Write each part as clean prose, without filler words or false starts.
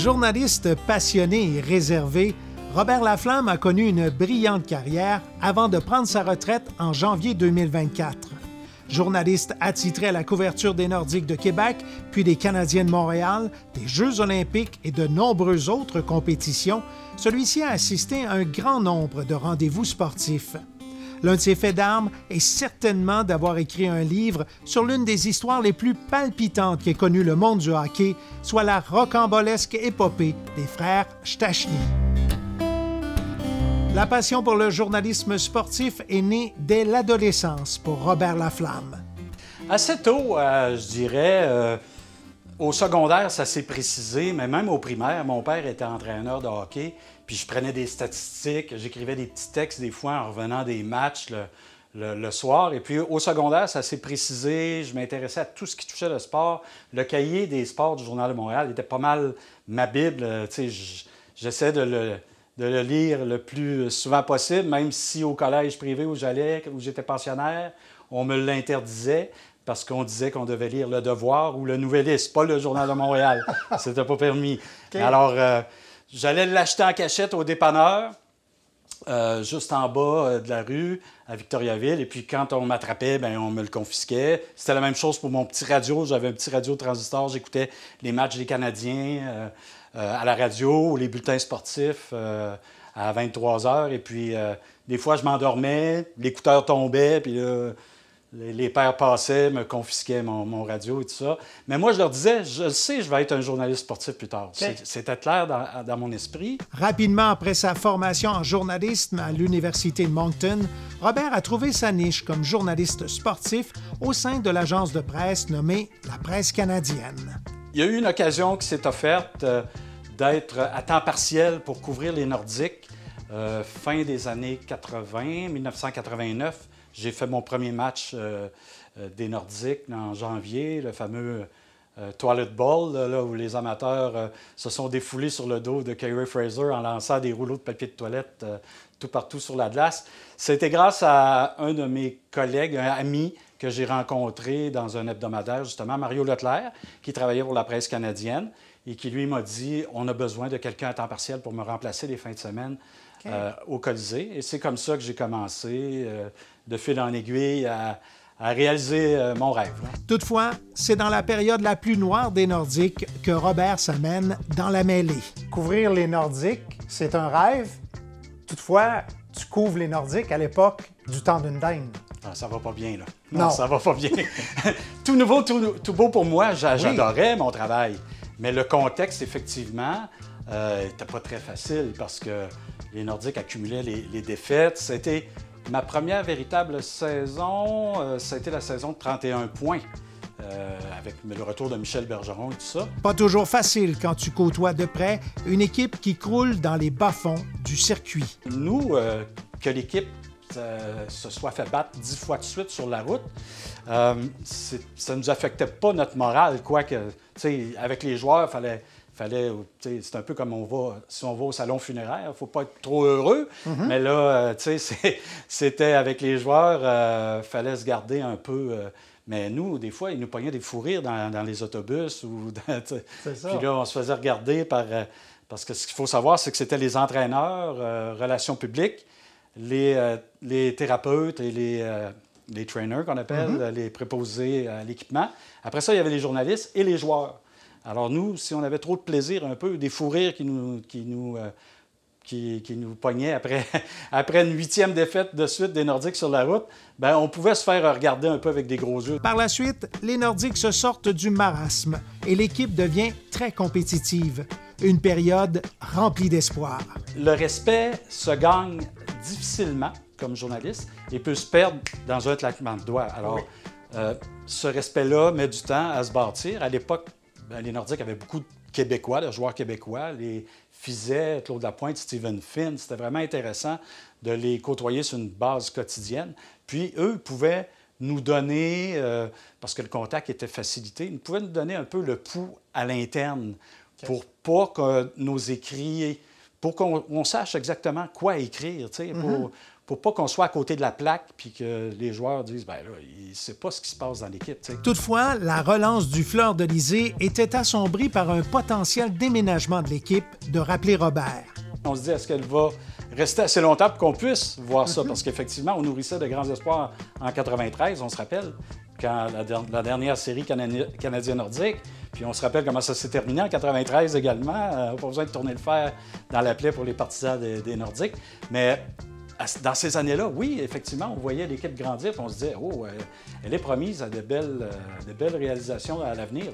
Journaliste passionné et réservé, Robert Laflamme a connu une brillante carrière avant de prendre sa retraite en janvier 2024. Journaliste attitré à la couverture des Nordiques de Québec, puis des Canadiens de Montréal, des Jeux olympiques et de nombreuses autres compétitions, celui-ci a assisté à un grand nombre de rendez-vous sportifs. L'un de ses faits d'armes est certainement d'avoir écrit un livre sur l'une des histoires les plus palpitantes qu'ait connue le monde du hockey, soit la rocambolesque épopée des frères Stachny. La passion pour le journalisme sportif est née dès l'adolescence pour Robert Laflamme. Assez tôt, je dirais, au secondaire, ça s'est précisé, mais même au primaire, mon père était entraîneur de hockey, puis je prenais des statistiques, j'écrivais des petits textes des fois en revenant des matchs le soir. Et puis au secondaire, ça s'est précisé, je m'intéressais à tout ce qui touchait le sport. Le cahier des sports du Journal de Montréal était pas mal ma Bible. J'essaie de le lire le plus souvent possible, même si au collège privé où j'allais, où j'étais pensionnaire, on me l'interdisait parce qu'on disait qu'on devait lire Le Devoir ou Le Nouvelliste, pas le Journal de Montréal. C'était pas permis. Okay. Alors, j'allais l'acheter en cachette au dépanneur, juste en bas de la rue, à Victoriaville. Et puis, quand on m'attrapait, bien, on me le confisquait. C'était la même chose pour mon petit radio. J'avais un petit radio transistor. J'écoutais les matchs des Canadiens à la radio ou les bulletins sportifs à 23 heures. Et puis, des fois, je m'endormais, l'écouteur tombait, puis là, les pères passaient, me confisquaient mon radio et tout ça. Mais moi, je leur disais, je le sais, je vais être un journaliste sportif plus tard. Okay. C'était clair dans mon esprit. Rapidement après sa formation en journalisme à l'Université de Moncton, Robert a trouvé sa niche comme journaliste sportif au sein de l'agence de presse nommée La Presse canadienne. Il y a eu une occasion qui s'est offerte d'être à temps partiel pour couvrir les Nordiques fin des années 80, 1989. J'ai fait mon premier match des Nordiques en janvier, le fameux Toilet Bowl, là, où les amateurs se sont défoulés sur le dos de Kerry Fraser en lançant des rouleaux de papier de toilette tout partout sur la glace. C'était grâce à un de mes collègues, un ami que j'ai rencontré dans un hebdomadaire, justement, Mario Leclerc, qui travaillait pour la presse canadienne et qui, lui, m'a dit « On a besoin de quelqu'un à temps partiel pour me remplacer les fins de semaine au Colisée. » Et c'est comme ça que j'ai commencé, de fil en aiguille, à réaliser mon rêve. Toutefois, c'est dans la période la plus noire des Nordiques que Robert s'amène dans la mêlée. Couvrir les Nordiques, c'est un rêve. Toutefois, tu couvres les Nordiques à l'époque du temps d'une dinde. Ah, ça va pas bien, là. Non, ça va pas bien. Tout nouveau, tout beau pour moi. J'adorais mon travail. Mais le contexte, effectivement, n'était pas très facile parce que les Nordiques accumulaient les défaites. C'était ma première véritable saison, ça a été la saison de 31 points. Avec le retour de Michel Bergeron et tout ça. Pas toujours facile quand tu côtoies de près une équipe qui croule dans les bas-fonds du circuit. Nous, que l'équipe se soit fait battre 10 fois de suite sur la route, ça ne nous affectait pas notre morale, quoique, avec les joueurs, c'est un peu comme si on va au salon funéraire, il ne faut pas être trop heureux, mais là, c'était avec les joueurs, il fallait se garder un peu. Mais nous, des fois, ils nous pognaient des fous rires dans les autobus. C'est ça. Puis là, on se faisait regarder parce que ce qu'il faut savoir, c'est que c'était les entraîneurs, relations publiques, les thérapeutes et les trainers qu'on appelle, les préposés à l'équipement. Après ça, il y avait les journalistes et les joueurs. Alors nous, si on avait trop de plaisir, un peu, des fous rires qui nous pognaient après une 8e défaite de suite des Nordiques sur la route, bien, on pouvait se faire regarder un peu avec des gros yeux. Par la suite, les Nordiques se sortent du marasme et l'équipe devient très compétitive. Une période remplie d'espoir. Le respect se gagne difficilement comme journaliste et peut se perdre dans un claquement de doigts. Alors, ce respect-là met du temps à se bâtir. À l'époque, les Nordiques avaient beaucoup de Québécois, de joueurs québécois, les Fizet, Claude Lapointe, Stephen Finn. C'était vraiment intéressant de les côtoyer sur une base quotidienne. Puis, eux pouvaient nous donner, parce que le contact était facilité, ils pouvaient nous donner un peu le pouls à l'interne pour pas que nos écrits, pour qu'on sache exactement quoi écrire, pour pas qu'on soit à côté de la plaque puis que les joueurs disent, bien là, il ne sait pas ce qui se passe dans l'équipe. T'sais. Toutefois, la relance du Fleur de Lysée était assombrie par un potentiel déménagement de l'équipe, de rappeler Robert. On se dit, est-ce qu'elle va rester assez longtemps pour qu'on puisse voir ça? Parce qu'effectivement, on nourrissait de grands espoirs en 93, on se rappelle, quand la dernière série canadienne-nordique. Puis on se rappelle comment ça s'est terminé en 93 également. Pas besoin de tourner le fer dans la plaie pour les partisans des Nordiques. Mais dans ces années-là, oui, effectivement, on voyait l'équipe grandir et on se disait, oh, elle est promise à de belles réalisations à l'avenir.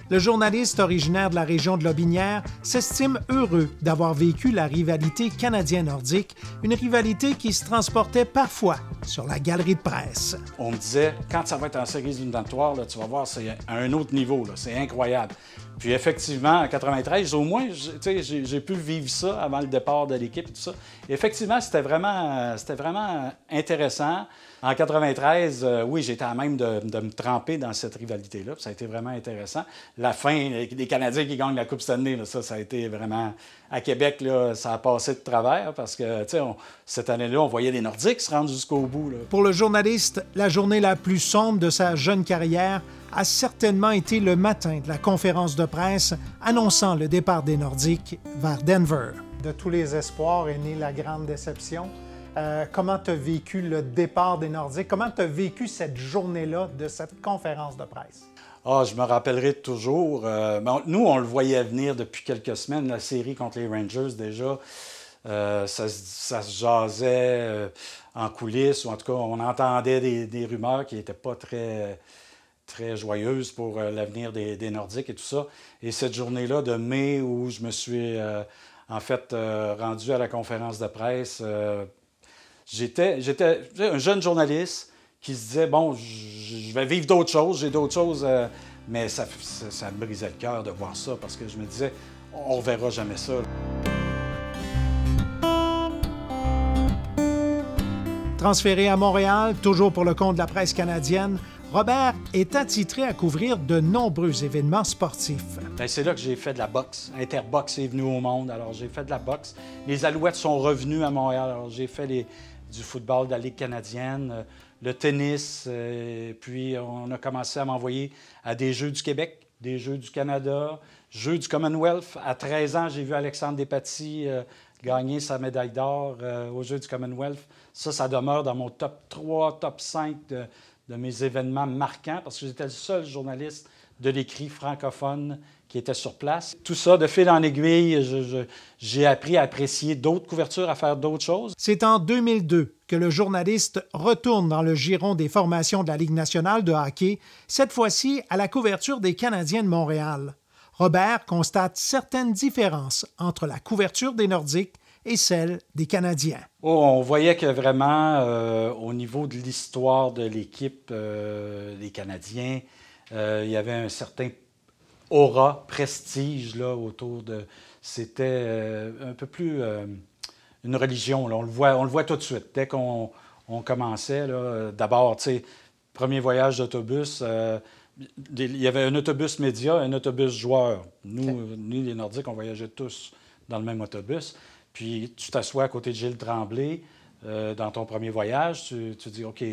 Le journaliste originaire de la région de Lotbinière s'estime heureux d'avoir vécu la rivalité canadien-nordique, une rivalité qui se transportait parfois sur la galerie de presse. On me disait, quand ça va être en séries éliminatoires, tu vas voir, c'est à un autre niveau, c'est incroyable. Puis effectivement, en 93, au moins, j'ai pu vivre ça avant le départ de l'équipe et tout ça. Et effectivement, c'était vraiment intéressant. En 93, oui, j'étais à même de me tremper dans cette rivalité-là. Ça a été vraiment intéressant. La fin, les Canadiens qui gagnent la Coupe Stanley, là, ça a été vraiment... À Québec, là, ça a passé de travers parce que, cette année-là, on voyait les Nordiques se rendre jusqu'au bout. Là. Pour le journaliste, la journée la plus sombre de sa jeune carrière a certainement été le matin de la conférence de presse annonçant le départ des Nordiques vers Denver. De tous les espoirs est née la grande déception. Comment tu as vécu le départ des Nordiques? Comment tu as vécu cette journée-là de cette conférence de presse? Ah, je me rappellerai toujours. Nous, on le voyait venir depuis quelques semaines, la série contre les Rangers déjà. Ça se jasait en coulisses, ou en tout cas, on entendait des rumeurs qui n'étaient pas très joyeuses pour l'avenir des Nordiques et tout ça. Et cette journée-là de mai où je me suis rendu à la conférence de presse, j'étais un jeune journaliste qui se disait, bon, je vais vivre d'autres choses, j'ai d'autres choses, mais ça me brisait le cœur de voir ça parce que je me disais, on ne reverra jamais ça. Transféré à Montréal, toujours pour le compte de la presse canadienne, Robert est attitré à couvrir de nombreux événements sportifs. Bien, c'est là que j'ai fait de la boxe. Interbox est venu au monde, alors j'ai fait de la boxe. Les Alouettes sont revenus à Montréal, alors j'ai fait du football de la Ligue canadienne, le tennis, puis on a commencé à m'envoyer à des Jeux du Québec, des Jeux du Canada, Jeux du Commonwealth. À 13 ans, j'ai vu Alexandre Despatie gagner sa médaille d'or aux Jeux du Commonwealth. Ça demeure dans mon top 3, top 5 de mes événements marquants parce que j'étais le seul journaliste de l'écrit francophone qui était sur place. Tout ça, de fil en aiguille, j'ai appris à apprécier d'autres couvertures, à faire d'autres choses. C'est en 2002 que le journaliste retourne dans le giron des formations de la Ligue nationale de hockey, cette fois-ci à la couverture des Canadiens de Montréal. Robert constate certaines différences entre la couverture des Nordiques et celle des Canadiens. Oh, on voyait que vraiment, au niveau de l'histoire de l'équipe des Canadiens, il y avait un certain aura, prestige là, autour de... C'était un peu plus une religion. Là. On le voit tout de suite. Dès qu'on commençait, d'abord, tu sais, premier voyage d'autobus, il y avait un autobus média, un autobus joueur. Nous, les Nordiques, on voyageait tous dans le même autobus. Puis tu t'assois à côté de Gilles Tremblay dans ton premier voyage. Tu dis, OK,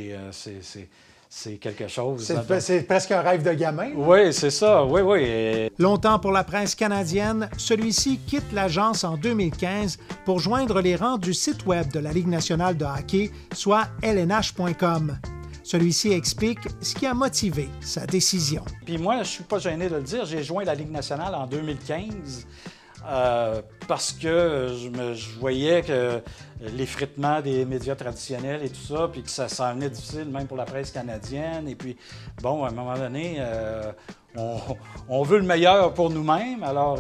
c'est quelque chose. C'est presque un rêve de gamin. Oui, c'est ça. Oui. Longtemps pour la presse canadienne, celui-ci quitte l'agence en 2015 pour joindre les rangs du site web de la Ligue nationale de hockey, soit lnh.com. Celui-ci explique ce qui a motivé sa décision. Puis moi, je ne suis pas gêné de le dire, j'ai joint la Ligue nationale en 2015 parce que je voyais que l'effritement des médias traditionnels et tout ça, puis que ça s'en venait difficile même pour la presse canadienne. Et puis, bon, à un moment donné, on veut le meilleur pour nous-mêmes, alors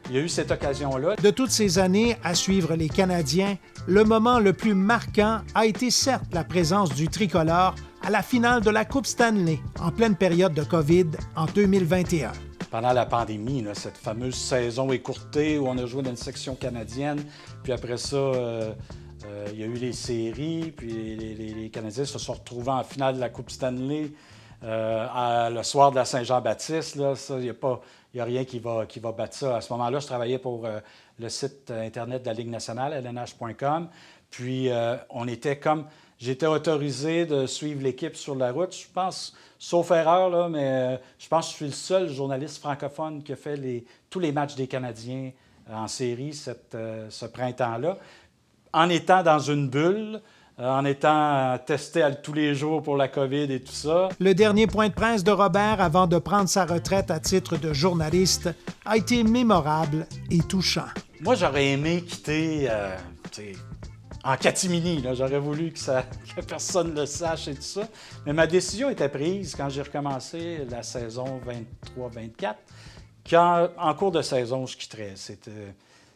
il y a eu cette occasion-là. De toutes ces années à suivre les Canadiens, le moment le plus marquant a été certes la présence du tricolore à la finale de la Coupe Stanley en pleine période de COVID en 2021. Pendant la pandémie, là, cette fameuse saison écourtée où on a joué dans une section canadienne, puis après ça, il y a eu les séries, puis les Canadiens se sont retrouvés en finale de la Coupe Stanley le soir de la Saint-Jean-Baptiste. Là, ça, il n'y a rien qui va battre ça. À ce moment-là, je travaillais pour le site Internet de la Ligue nationale, lnh.com. Puis on était comme... J'étais autorisé de suivre l'équipe sur la route, je pense, sauf erreur, là, mais je pense que je suis le seul journaliste francophone qui a fait tous les matchs des Canadiens en série ce printemps-là, en étant dans une bulle, en étant testé tous les jours pour la COVID et tout ça. Le dernier point de presse de Robert avant de prendre sa retraite à titre de journaliste a été mémorable et touchant. Moi, j'aurais aimé quitter en catimini. J'aurais voulu que personne ne le sache et tout ça. Mais ma décision était prise quand j'ai recommencé la saison 23-24, qu'en cours de saison, je quitterais.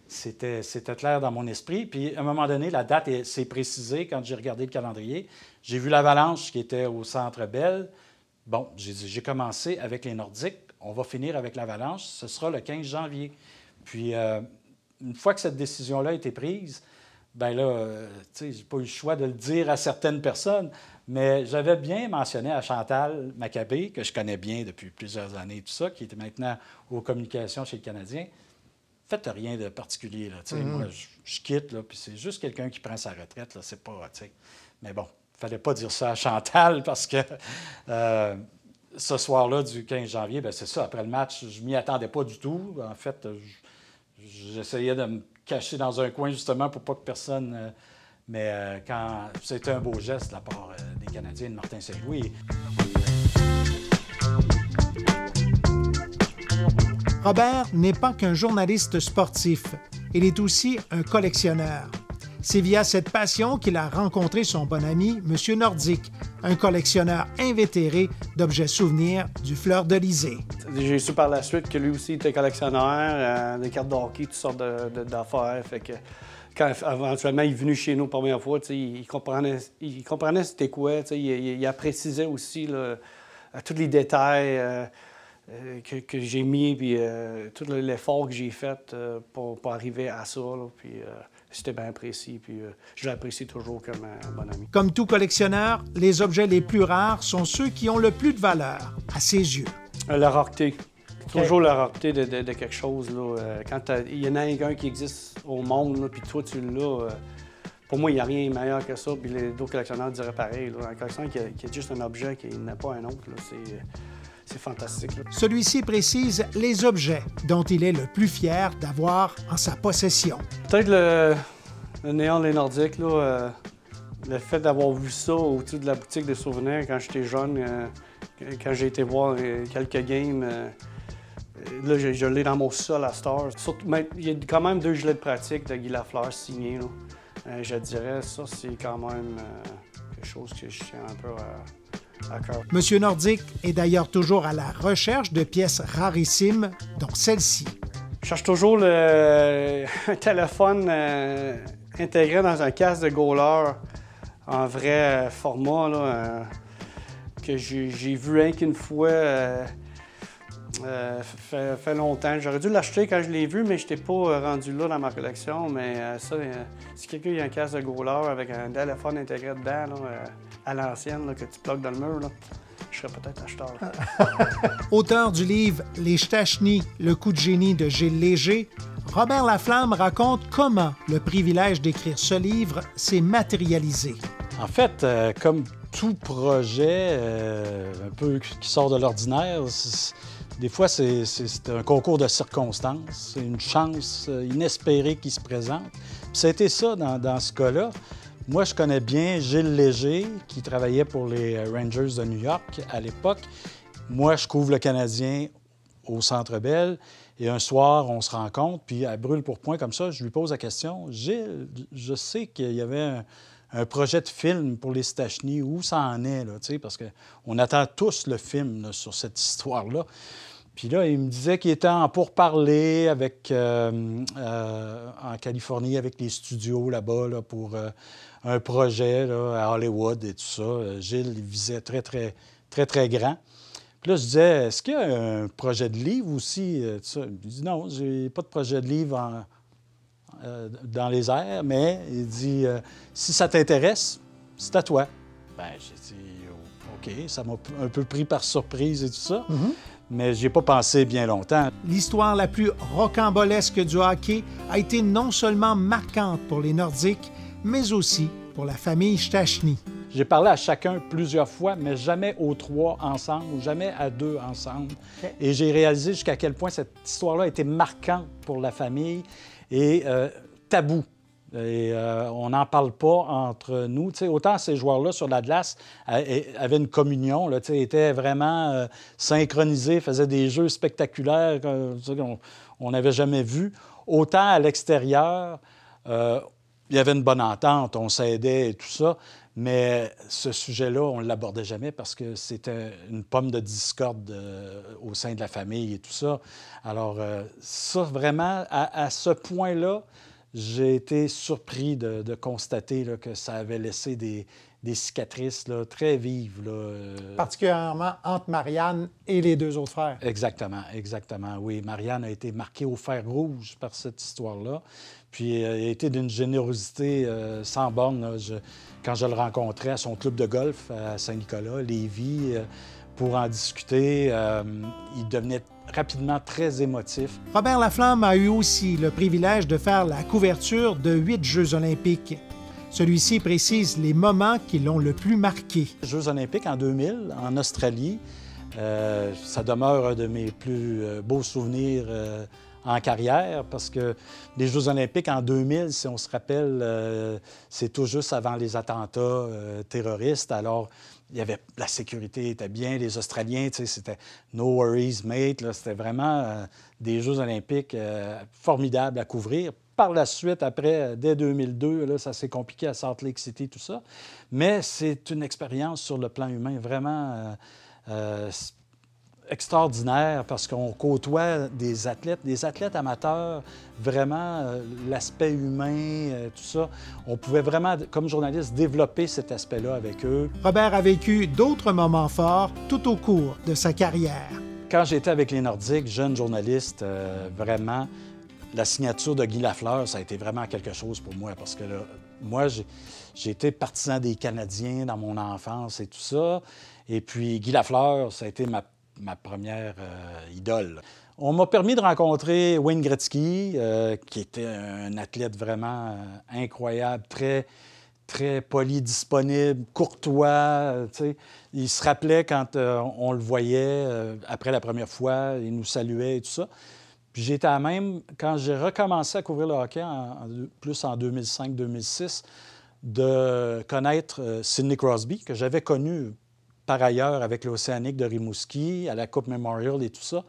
C'était clair dans mon esprit. Puis, à un moment donné, la date s'est précisée quand j'ai regardé le calendrier. J'ai vu l'Avalanche qui était au Centre Bell. Bon, j'ai dit, j'ai commencé avec les Nordiques. On va finir avec l'Avalanche. Ce sera le 15 janvier. Puis, une fois que cette décision-là a été prise, bien là, tu sais, j'ai pas eu le choix de le dire à certaines personnes, mais j'avais bien mentionné à Chantal Maccabé, que je connais bien depuis plusieurs années, tout ça, qui était maintenant aux communications chez le Canadien. Faites rien de particulier, là. Tu sais, moi, je quitte, là, puis c'est juste quelqu'un qui prend sa retraite, là. C'est pas, tu sais. Mais bon, il fallait pas dire ça à Chantal parce que ce soir-là du 15 janvier, bien, c'est ça. Après le match, je m'y attendais pas du tout. En fait, j'essayais de me caché dans un coin, justement, pour pas que personne... mais quand c'était un beau geste de la part des Canadiens de Martin Saint-Louis. Robert n'est pas qu'un journaliste sportif. Il est aussi un collectionneur. C'est via cette passion qu'il a rencontré son bon ami, M. Nordique, un collectionneur invétéré d'objets souvenirs du Fleur-de-Lysée. J'ai su par la suite que lui aussi était collectionneur, des cartes de hockey, toutes sortes d'affaires. Fait que quand éventuellement il est venu chez nous la première fois, il comprenait c'était quoi. Il appréciait aussi là, tous les détails que j'ai mis, puis tout l'effort que j'ai fait pour arriver à ça. Là, puis, c'était bien apprécié, puis je l'apprécie toujours comme un bon ami. Comme tout collectionneur, les objets les plus rares sont ceux qui ont le plus de valeur, à ses yeux. La rareté. Toujours la rareté de quelque chose. Là. Quand il y en a un qui existe au monde, là, puis toi, tu l'as. Pour moi, il n'y a rien de meilleur que ça, puis d'autres collectionneurs diraient pareil. Là. Un collectionneur qui a juste un objet, qui n'a pas un autre, c'est fantastique. Là. Celui-ci précise les objets dont il est le plus fier d'avoir en sa possession. Peut-être le néon des Nordiques, là, le fait d'avoir vu ça au-dessus de la boutique de souvenirs quand j'étais jeune, quand j'ai été voir quelques games, là, je l'ai dans mon sol à Star. Surtout, il y a quand même 2 gilets de pratique de Guy Lafleur signés. Là. Je dirais ça, c'est quand même quelque chose que je tiens un peu à cœur. M. Nordique est d'ailleurs toujours à la recherche de pièces rarissimes, dont celle-ci. Je cherche toujours un téléphone intégré dans un casque de goaler en vrai format, là, que j'ai vu rien qu'une fois. Fait longtemps. J'aurais dû l'acheter quand je l'ai vu, mais je n'étais pas rendu là dans ma collection. Mais ça, si quelqu'un a un casque de goaler avec un téléphone intégré dedans, là, à l'ancienne, que tu bloques dans le mur, là, je serais peut-être acheteur. Auteur du livre « Les Stachny, le coup de génie de Gilles Léger », Robert Laflamme raconte comment le privilège d'écrire ce livre s'est matérialisé. En fait, comme tout projet un peu qui sort de l'ordinaire, des fois, c'est un concours de circonstances, c'est une chance inespérée qui se présente. Puis ça a été ça dans ce cas-là. Moi, je connais bien Gilles Léger, qui travaillait pour les Rangers de New York à l'époque. Moi, je couvre le Canadien au Centre Bell. Et un soir, on se rencontre, puis à brûle-pourpoint comme ça, je lui pose la question. « Gilles, je sais qu'il y avait un projet de film pour les Stachny. Où ça en est, là, tu sais, parce qu'on attend tous le film là, sur cette histoire-là. » Puis là, il me disait qu'il était en pourparlers avec, en Californie avec les studios là-bas là, pour un projet là, à Hollywood et tout ça. Gilles, il visait très, très, très, très grand. Puis là, je disais, est-ce qu'il y a un projet de livre aussi? Tout ça? Il dit, non, j'ai pas de projet de livre dans les airs, mais il dit, si ça t'intéresse, c'est à toi. Bien, j'ai dit, OK, ça m'a un peu pris par surprise et tout ça. Mm-hmm. Mais j'y ai pas pensé bien longtemps. L'histoire la plus rocambolesque du hockey a été non seulement marquante pour les Nordiques, mais aussi pour la famille Stachny. J'ai parlé à chacun plusieurs fois, mais jamais aux trois ensemble, ou jamais à deux ensemble. Okay. Et j'ai réalisé jusqu'à quel point cette histoire-là a été marquante pour la famille et tabou. Et on n'en parle pas entre nous. T'sais, autant ces joueurs-là sur la glace avaient une communion, là, étaient vraiment synchronisés, faisaient des jeux spectaculaires qu'on n'avait jamais vus. Autant à l'extérieur, il y avait une bonne entente, on s'aidait et tout ça, mais ce sujet-là, on ne l'abordait jamais parce que c'était une pomme de discorde au sein de la famille et tout ça. Alors, ça, vraiment, à ce point-là, j'ai été surpris de constater là, que ça avait laissé des cicatrices là, très vives. Là. Particulièrement entre Marianne et les deux autres frères. Exactement, exactement. Oui, Marianne a été marquée au fer rouge par cette histoire-là. Puis elle a été d'une générosité sans borne. Là. Quand je le rencontrais à son club de golf à Saint-Nicolas, Lévis, pour en discuter, il devenait rapidement très émotif. Robert Laflamme a eu aussi le privilège de faire la couverture de 8 Jeux olympiques. Celui-ci précise les moments qui l'ont le plus marqué. Les Jeux olympiques en 2000, en Australie, ça demeure un de mes plus beaux souvenirs en carrière parce que les Jeux olympiques en 2000, si on se rappelle, c'est tout juste avant les attentats terroristes. Alors, il y avait, la sécurité était bien, les Australiens, tu sais, c'était « no worries, mate ». C'était vraiment des Jeux olympiques formidables à couvrir. Par la suite, après, dès 2002, là, ça s'est compliqué à Salt Lake City, tout ça. Mais c'est une expérience sur le plan humain vraiment extraordinaire parce qu'on côtoie des athlètes amateurs, vraiment l'aspect humain, tout ça. On pouvait vraiment, comme journaliste, développer cet aspect-là avec eux. Robert a vécu d'autres moments forts tout au cours de sa carrière. Quand j'étais avec les Nordiques, jeune journaliste, vraiment, la signature de Guy Lafleur, ça a été vraiment quelque chose pour moi parce que là, moi, j'ai été partisan des Canadiens dans mon enfance et tout ça. Et puis, Guy Lafleur, ça a été ma première idole. On m'a permis de rencontrer Wayne Gretzky, qui était un athlète vraiment incroyable, très, très poli, disponible, courtois. Il se rappelait quand on le voyait après la première fois, il nous saluait et tout ça. Puis j'étais à même, quand j'ai recommencé à couvrir le hockey, plus en 2005-2006, de connaître Sidney Crosby, que j'avais connu par ailleurs avec l'Océanique de Rimouski, à la Coupe Memorial et tout ça.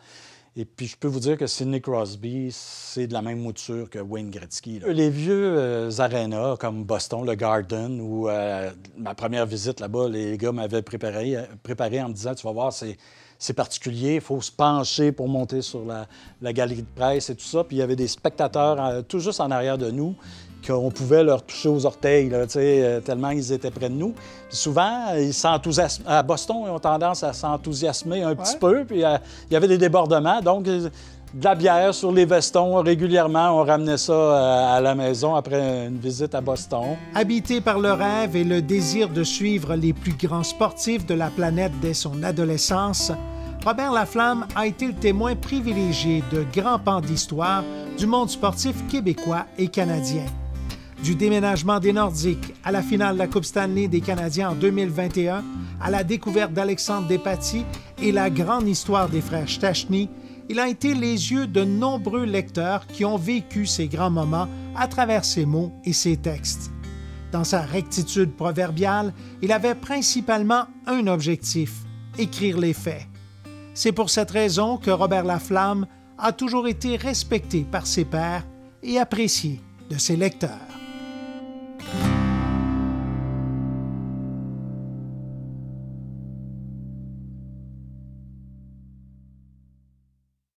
Et puis, je peux vous dire que Sidney Crosby, c'est de la même mouture que Wayne Gretzky. Là. Les vieux arénas comme Boston, le Garden, où ma première visite là-bas, les gars m'avaient préparé en me disant « Tu vas voir, c'est particulier, il faut se pencher pour monter sur la galerie de presse et tout ça. » Puis il y avait des spectateurs tout juste en arrière de nous qu'on pouvait leur toucher aux orteils, là, tellement ils étaient près de nous. Puis souvent, ils s'enthousiasment. À Boston, ils ont tendance à s'enthousiasmer un petit peu, puis il y avait des débordements. Donc, de la bière sur les vestons régulièrement. On ramenait ça à la maison après une visite à Boston. Habité par le rêve et le désir de suivre les plus grands sportifs de la planète dès son adolescence, Robert Laflamme a été le témoin privilégié de grands pans d'histoire du monde sportif québécois et canadien. Du déménagement des Nordiques à la finale de la Coupe Stanley des Canadiens en 2021, à la découverte d'Alexandre Despatie et la grande histoire des frères Stachny, il a été les yeux de nombreux lecteurs qui ont vécu ces grands moments à travers ses mots et ses textes. Dans sa rectitude proverbiale, il avait principalement un objectif, écrire les faits. C'est pour cette raison que Robert Laflamme a toujours été respecté par ses pairs et apprécié de ses lecteurs.